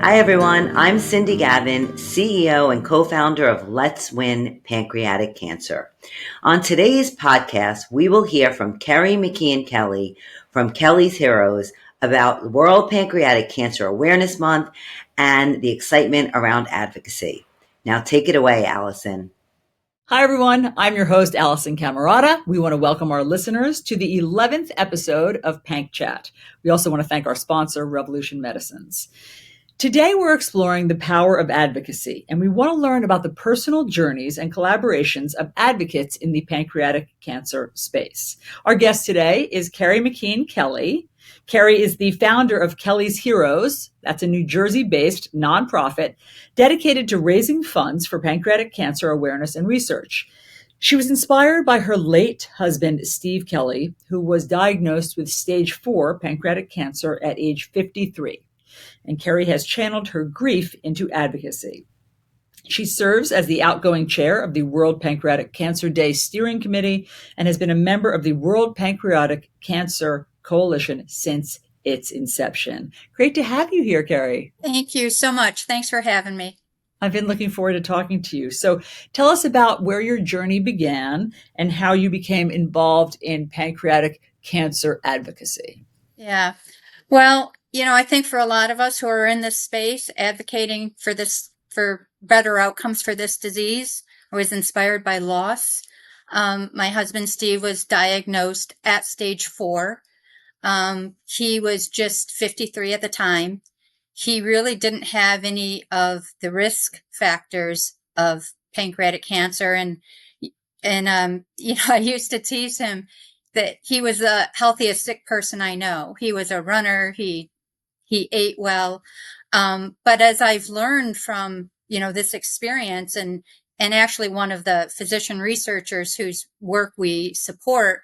Hi, everyone. I'm Cindy Gavin, CEO and co-founder of Let's Win Pancreatic Cancer. On today's podcast, we will hear from Kerry McKean Kelly from Kelly's Heroes about World Pancreatic Cancer Awareness Month and the excitement around advocacy. Now take it away, Alisyn. Hi, everyone. I'm your host, Alisyn Camerota. We want to welcome our listeners to the 11th episode of PancChat. We also want to thank our sponsor, Revolution Medicines. Today, we're exploring the power of advocacy, and we want to learn about the personal journeys and collaborations of advocates in the pancreatic cancer space. Our guest today is Kerry McKean Kelly. Kerry is the founder of Kelly's Heroes. That's a New Jersey-based nonprofit dedicated to raising funds for pancreatic cancer awareness and research. She was inspired by her late husband, Steve Kelly, who was diagnosed with stage 4 pancreatic cancer at age 53. And Kerry has channeled her grief into advocacy. She serves as the outgoing chair of the World Pancreatic Cancer Day Steering Committee and has been a member of the World Pancreatic Cancer Coalition since its inception. Great to have you here, Kerry. Thank you so much. Thanks for having me. I've been looking forward to talking to you. So tell us about where your journey began and how you became involved in pancreatic cancer advocacy. Yeah. Well, I think for a lot of us who are in this space advocating for better outcomes for this disease, I was inspired by loss. My husband, Steve, was diagnosed at stage 4. He was just 53 at the time. He really didn't have any of the risk factors of pancreatic cancer. And I used to tease him that he was the healthiest sick person I know. He was a runner. He ate well. But as I've learned from, this experience and actually one of the physician researchers whose work we support,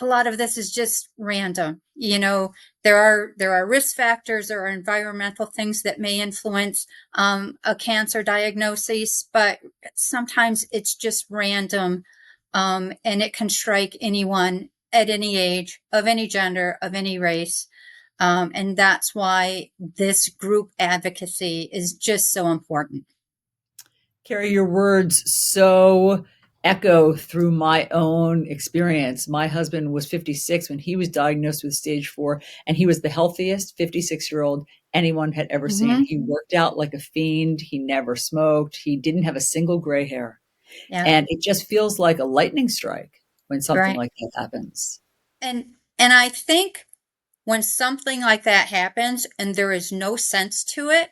a lot of this is just random. There are risk factors, there are environmental things that may influence a cancer diagnosis, but sometimes it's just random. And it can strike anyone at any age, of any gender, of any race. And that's why this group advocacy is just so important. Kerry, your words so echo through my own experience. My husband was 56 when he was diagnosed with stage 4, and he was the healthiest 56-year-old anyone had ever seen. He worked out like a fiend. He never smoked. He didn't have a single gray hair. Yeah. And it just feels like a lightning strike when something like that happens. And I think when something like that happens and there is no sense to it,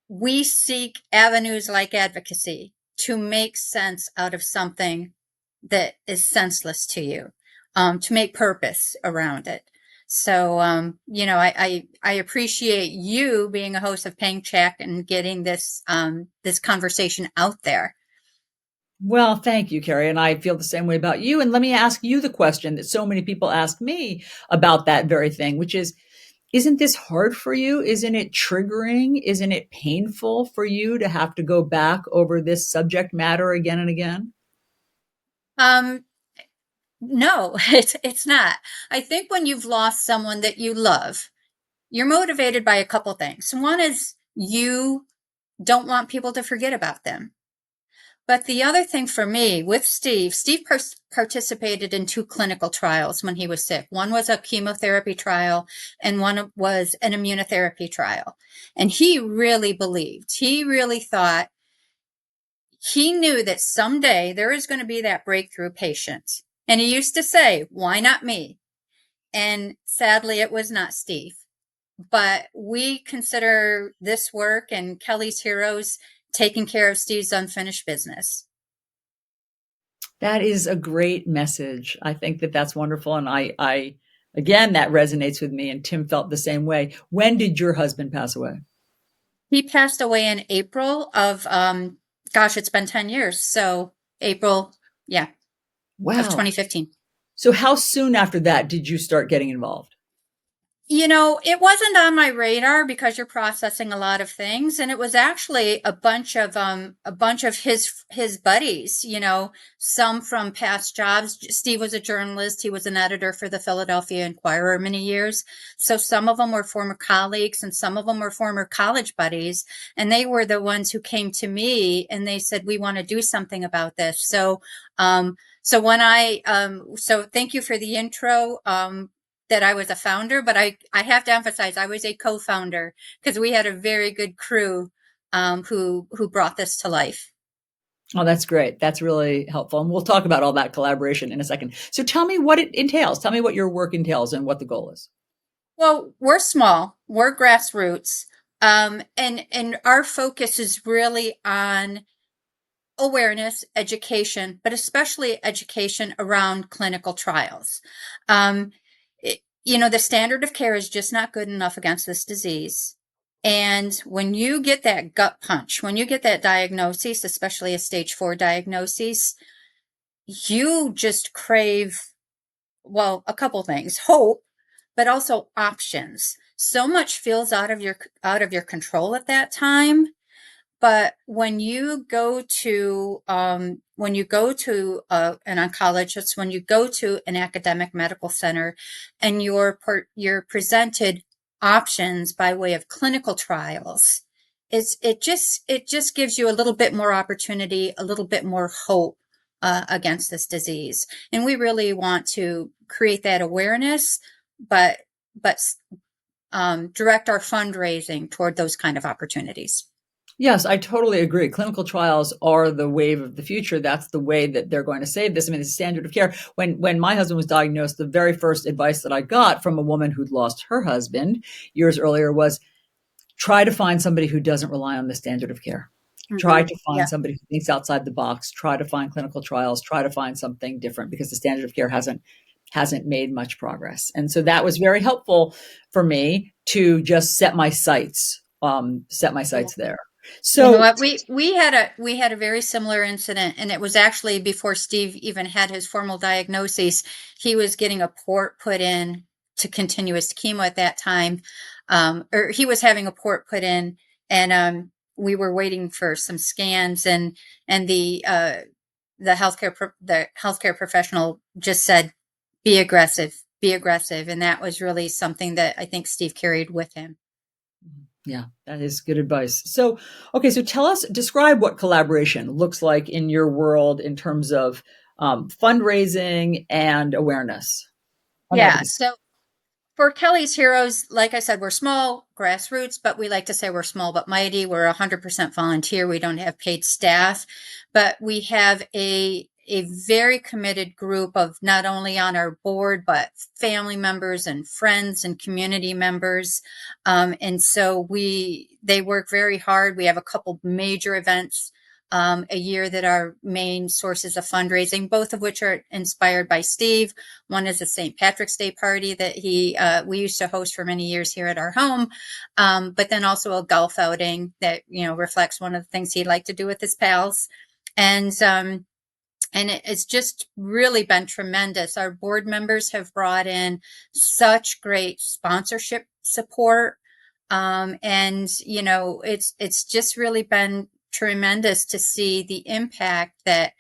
we seek avenues like advocacy to make sense out of something that is senseless to you, to make purpose around it. So, I appreciate you being a host of PancChat and getting this conversation out there. Well, thank you, Kerry. And I feel the same way about you. And let me ask you the question that so many people ask me about that very thing, which is, isn't this hard for you? Isn't it triggering? Isn't it painful for you to have to go back over this subject matter again and again? No, it's not. I think when you've lost someone that you love, you're motivated by a couple things. One is you don't want people to forget about them. But the other thing for me with Steve participated in 2 clinical trials when he was sick. One was a chemotherapy trial and one was an immunotherapy trial. And he really believed, he really thought, he knew that someday there is going to be that breakthrough patient. And he used to say, why not me? And sadly, it was not Steve. But we consider this work and Kelly's Heroes taking care of Steve's unfinished business. That is a great message. I think that that's wonderful. And I again, that resonates with me. And Tim felt the same way. When did your husband pass away? He passed away in April of, it's been 10 years. So April, wow, of 2015. So how soon after that did you start getting involved? It wasn't on my radar because you're processing a lot of things, and it was actually a bunch of his buddies, some from past jobs. Steve was a journalist. He was an editor for the Philadelphia Inquirer many years. So some of them were former colleagues and some of them were former college buddies, and they were the ones who came to me and they said, "We want to do something about this." So when so thank you for the intro. That I was a founder, but I have to emphasize I was a co-founder because we had a very good crew who brought this to life. Oh, that's great. That's really helpful. And we'll talk about all that collaboration in a second. So tell me what it entails. Tell me what your work entails and what the goal is. Well, we're small, we're grassroots, and our focus is really on awareness, education, but especially education around clinical trials. The standard of care is just not good enough against this disease. And when you get that gut punch, when you get that diagnosis, especially a stage 4 diagnosis, you just crave, well, a couple things: hope, but also options. So much feels out of your control at that time. But when you go to an oncologist, when you go to an academic medical center, and you're presented options by way of clinical trials, it just gives you a little bit more opportunity, a little bit more hope against this disease. And we really want to create that awareness, but direct our fundraising toward those kind of opportunities. Yes, I totally agree. Clinical trials are the wave of the future. That's the way that they're going to save this. I mean, the standard of care. When my husband was diagnosed, the very first advice that I got from a woman who'd lost her husband years earlier was try to find somebody who doesn't rely on the standard of care. Try to find somebody who thinks outside the box. Try to find clinical trials. Try to find something different because the standard of care hasn't made much progress. And so that was very helpful for me to just set my sights there. So what we had a very similar incident, and it was actually before Steve even had his formal diagnosis. He was getting a port put in to continuous chemo at that time, or he was having a port put in, and we were waiting for some scans, and the healthcare professional just said, be aggressive, and that was really something that I think Steve carried with him. Yeah, that is good advice. So, okay, so describe what collaboration looks like in your world in terms of fundraising and awareness. Yeah, so for Kelly's Heroes, like I said, we're small, grassroots, but we like to say we're small but mighty. We're 100% volunteer. We don't have paid staff, but we have a very committed group of not only on our board, but family members and friends and community members. And so they work very hard. We have a couple major events a year that are main sources of fundraising, both of which are inspired by Steve. One is a St. Patrick's Day party that we used to host for many years here at our home, but then also a golf outing that reflects one of the things he'd like to do with his pals, and it's just really been tremendous. Our board members have brought in such great sponsorship support, and it's just really been tremendous to see the impact that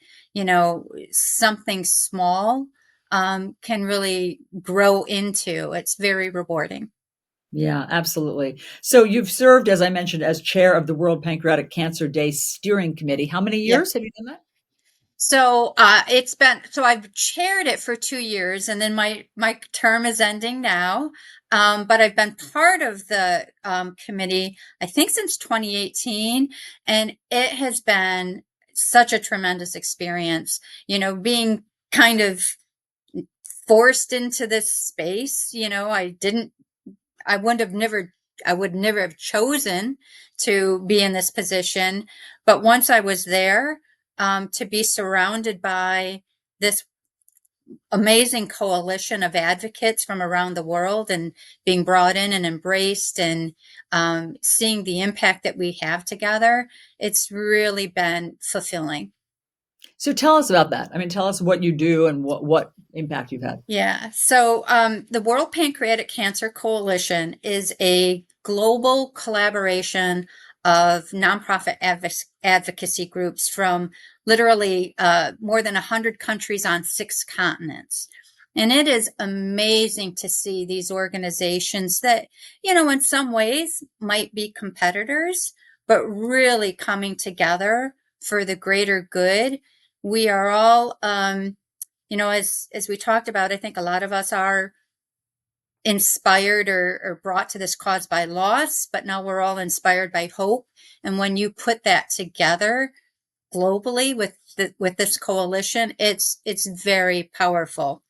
something small can really grow into. It's very rewarding. Yeah, absolutely. So you've served, as I mentioned, as chair of the World Pancreatic Cancer Day Steering Committee. How many years have you done that? So I've chaired it for 2 years, and then my term is ending now. But I've been part of the committee, I think, since 2018, and it has been such a tremendous experience. Being kind of forced into this space. I would never have chosen to be in this position. But once I was there, to be surrounded by this amazing coalition of advocates from around the world and being brought in and embraced, and seeing the impact that we have together, it's really been fulfilling. So tell us about that. I mean, tell us what you do and what impact you've had. Yeah. So the World Pancreatic Cancer Coalition is a global collaboration of nonprofit advocacy groups from literally more than 100 countries on 6 continents. And it is amazing to see these organizations that, in some ways might be competitors, but really coming together for the greater good. We are all, as we talked about, I think a lot of us are inspired or brought to this cause by loss, but now we're all inspired by hope. And when you put that together globally with this coalition, it's very powerful.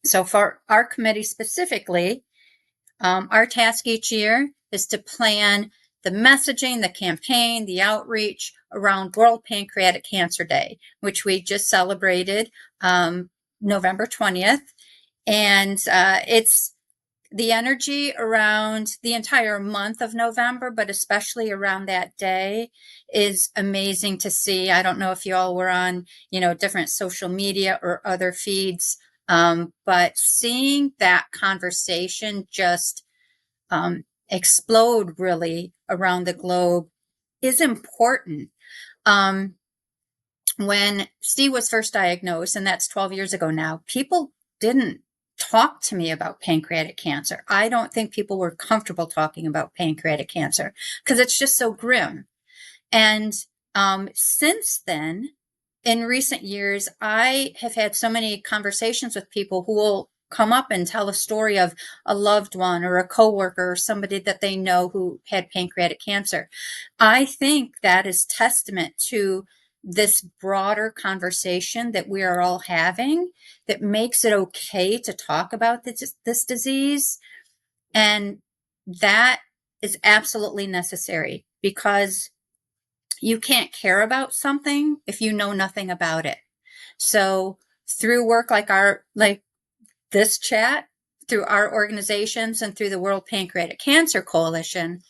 So for our committee specifically, our task each year is to plan the messaging, the campaign, the outreach around World Pancreatic Cancer Day, which we just celebrated November 20th. And it's the energy around the entire month of November, but especially around that day is amazing to see. I don't know if you all were on, different social media or other feeds, but seeing that conversation just explode really around the globe is important. When Steve was first diagnosed, and that's 12 years ago now, people didn't talk to me about pancreatic cancer. I don't think people were comfortable talking about pancreatic cancer because it's just so grim. And since then, in recent years, I have had so many conversations with people who will come up and tell a story of a loved one or a coworker or somebody that they know who had pancreatic cancer. I think that is testament to this broader conversation that we are all having that makes it okay to talk about this disease. And that is absolutely necessary because you can't care about something if you know nothing about it. So through work like this chat, through our organizations and through the World Pancreatic Cancer Coalition,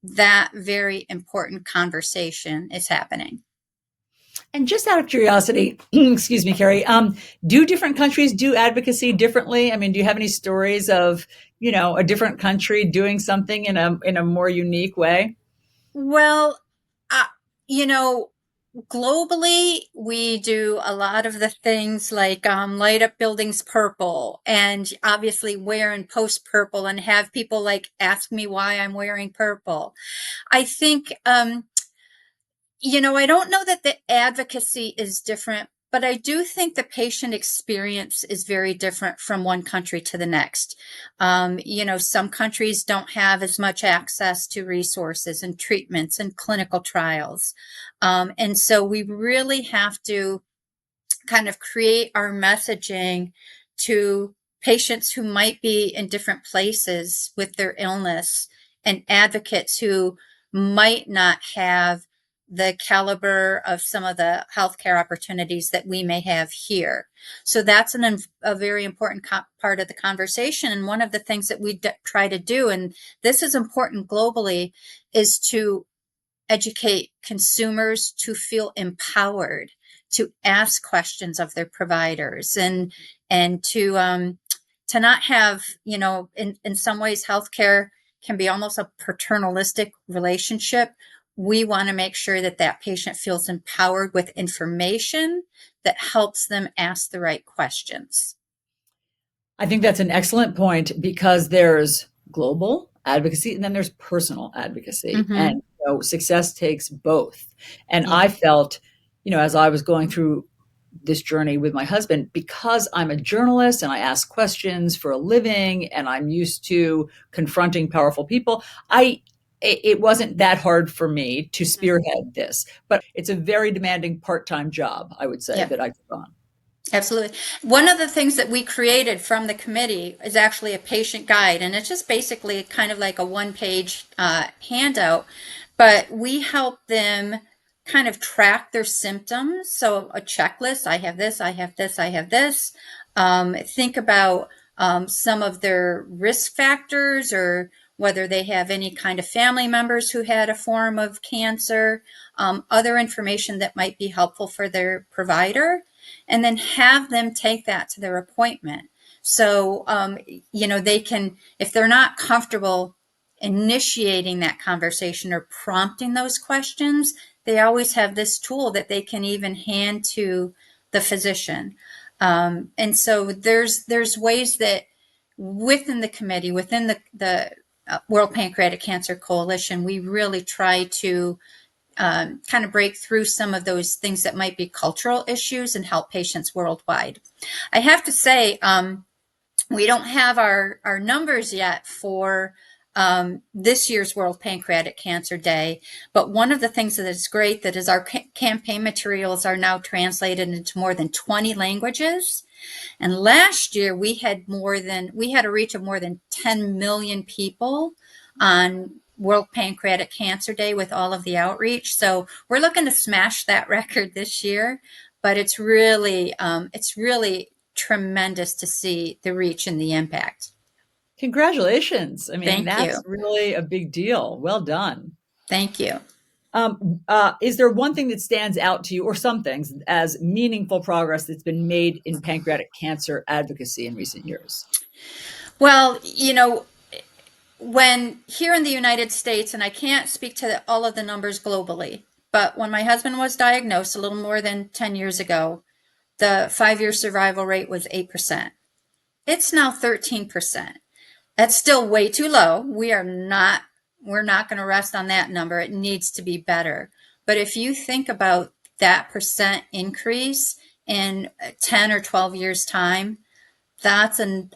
that very important conversation is happening. And just out of curiosity, excuse me, Kerry, do different countries do advocacy differently? I mean, do you have any stories of, a different country doing something in a more unique way? Well, globally, we do a lot of the things like light up buildings purple and obviously wear and post purple and have people like ask me why I'm wearing purple. I think, I don't know that the advocacy is different, but I do think the patient experience is very different from one country to the next. Some countries don't have as much access to resources and treatments and clinical trials. And so we really have to kind of create our messaging to patients who might be in different places with their illness and advocates who might not have the caliber of some of the healthcare opportunities that we may have here. So that's a very important part of the conversation. And one of the things that we try to do, and this is important globally, is to educate consumers to feel empowered to ask questions of their providers and to not have, in some ways, healthcare can be almost a paternalistic relationship. We want to make sure that patient feels empowered with information that helps them ask the right questions. I think that's an excellent point because there's global advocacy and then there's personal advocacy. Mm-hmm. And success takes both. And yeah. I felt, as I was going through this journey with my husband, because I'm a journalist and I ask questions for a living and I'm used to confronting powerful people, it wasn't that hard for me to spearhead this, but it's a very demanding part-time job, I would say, yeah. that I took on. Absolutely. One of the things that we created from the committee is actually a patient guide, and it's just basically kind of like a one-page handout, but we help them kind of track their symptoms. So a checklist, I have this, I have this, I have this. Think about some of their risk factors or whether they have any kind of family members who had a form of cancer, other information that might be helpful for their provider, and then have them take that to their appointment. So, they can, if they're not comfortable initiating that conversation or prompting those questions, they always have this tool that they can even hand to the physician. And so there's ways that within the committee, within the World Pancreatic Cancer Coalition, we really try to kind of break through some of those things that might be cultural issues and help patients worldwide. I have to say, we don't have our numbers yet for this year's World Pancreatic Cancer Day, but one of the things that is great that is our campaign materials are now translated into more than 20 languages. And last year we had a reach of more than 10 million people on World Pancreatic Cancer Day with all of the outreach. So we're looking to smash that record this year, but it's really tremendous to see the reach and the impact. Congratulations. I mean, Thank that's you. really a big deal. Well done. Thank you. Is there one thing that stands out to you, or some things, as meaningful progress that's been made in pancreatic cancer advocacy in recent years? Well, when here in the United States, and I can't speak to all of the numbers globally, but when my husband was diagnosed a little more than 10 years ago, the 5-year survival rate was 8%. It's now 13%. That's still way too low. We're not going to rest on that number. It needs to be better. But if you think about that percent increase in 10 or 12 years time, that's a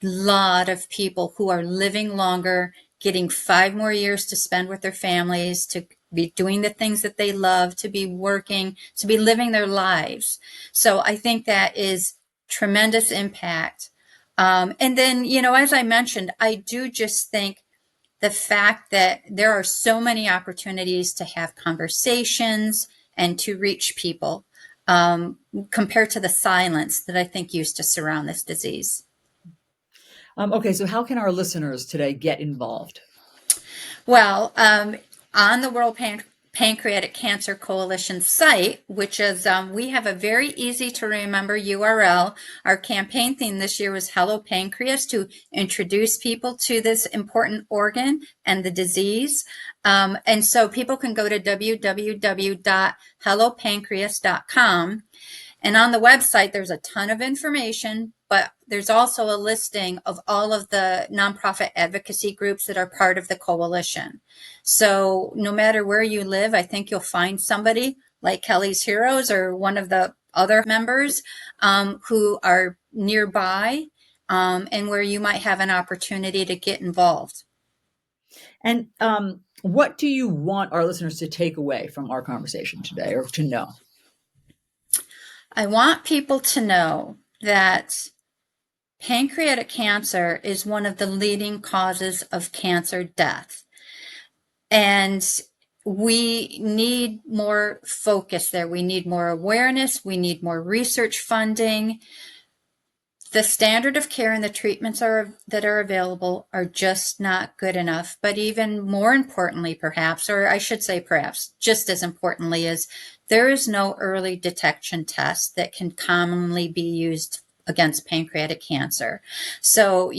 lot of people who are living longer, getting 5 more years to spend with their families, to be doing the things that they love, to be working, to be living their lives. So I think that is tremendous impact. And then, as I mentioned, I do just think the fact that there are so many opportunities to have conversations and to reach people compared to the silence that I think used to surround this disease. Okay, so how can our listeners today get involved? Well, on the World Pancreatic Cancer Coalition site, which is, we have a very easy to remember URL. Our campaign theme this year was Hello Pancreas, to introduce people to this important organ and the disease. And so people can go to www.hellopancreas.com. And on the website, there's a ton of information, but there's also a listing of all of the nonprofit advocacy groups that are part of the coalition. So no matter where you live, I think you'll find somebody like Kelly's Heroes or one of the other members who are nearby and where you might have an opportunity to get involved. And what do you want our listeners to take away from our conversation today, or to know? I want people to know that pancreatic cancer is one of the leading causes of cancer death. And we need more focus there. We need more awareness. We need more research funding. The standard of care and the treatments that are available are just not good enough. But even more importantly, perhaps, or I should say perhaps just as importantly, is there is no early detection test that can commonly be used against pancreatic cancer. So,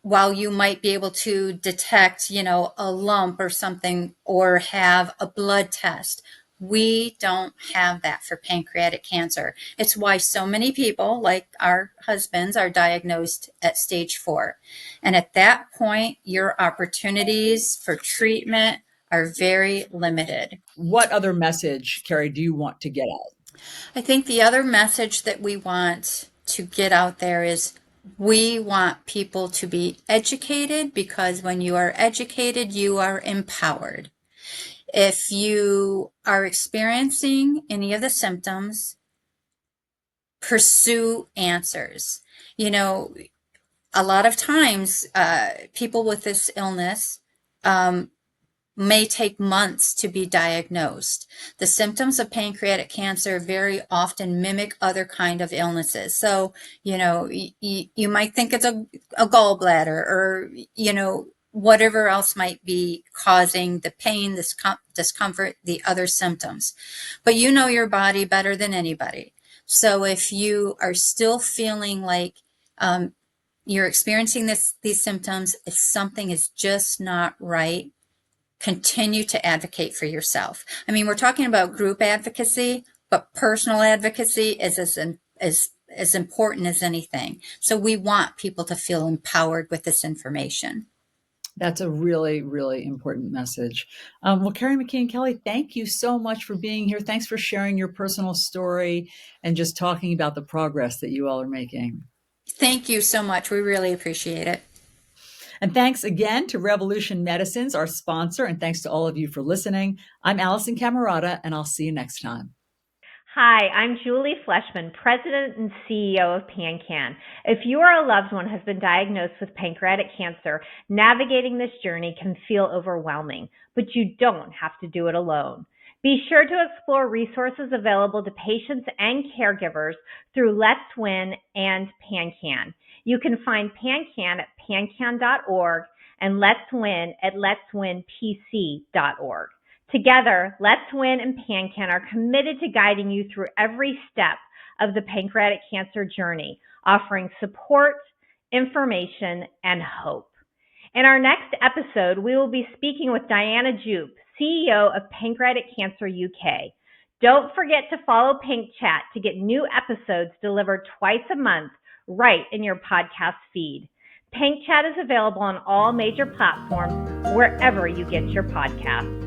while you might be able to detect, a lump or something, or have a blood test, we don't have that for pancreatic cancer. It's why so many people, like our husbands, are diagnosed at stage 4. And at that point, your opportunities for treatment are very limited. What other message, Kerry, do you want to get out? I think the other message that we want to get out there is we want people to be educated, because when you are educated, you are empowered. If you are experiencing any of the symptoms, pursue answers. A lot of times people with this illness may take months to be diagnosed. The symptoms of pancreatic cancer very often mimic other kind of illnesses. So, you might think it's a gallbladder, or, whatever else might be causing the pain, discomfort, the other symptoms. But you know your body better than anybody. So if you are still feeling like you're experiencing these symptoms, if something is just not right, continue to advocate for yourself. I mean, we're talking about group advocacy, but personal advocacy is as important as anything. So we want people to feel empowered with this information. That's a really, really important message. Well, Kerry McKean Kelly, thank you so much for being here. Thanks for sharing your personal story and just talking about the progress that you all are making. Thank you so much. We really appreciate it. And thanks again to Revolution Medicines, our sponsor, and thanks to all of you for listening. I'm Alisyn Camerota, and I'll see you next time. Hi, I'm Julie Fleshman, President and CEO of PancChat. If you or a loved one has been diagnosed with pancreatic cancer, navigating this journey can feel overwhelming, but you don't have to do it alone. Be sure to explore resources available to patients and caregivers through Let's Win and PancChat. You can find PancChat at panccan.org and Let's Win at letswinpc.org. Together, Let's Win and PancChat are committed to guiding you through every step of the pancreatic cancer journey, offering support, information, and hope. In our next episode, we will be speaking with Diana Jupe, CEO of Pancreatic Cancer UK. Don't forget to follow PancChat to get new episodes delivered twice a month right in your podcast feed. PancChat is available on all major platforms wherever you get your podcasts.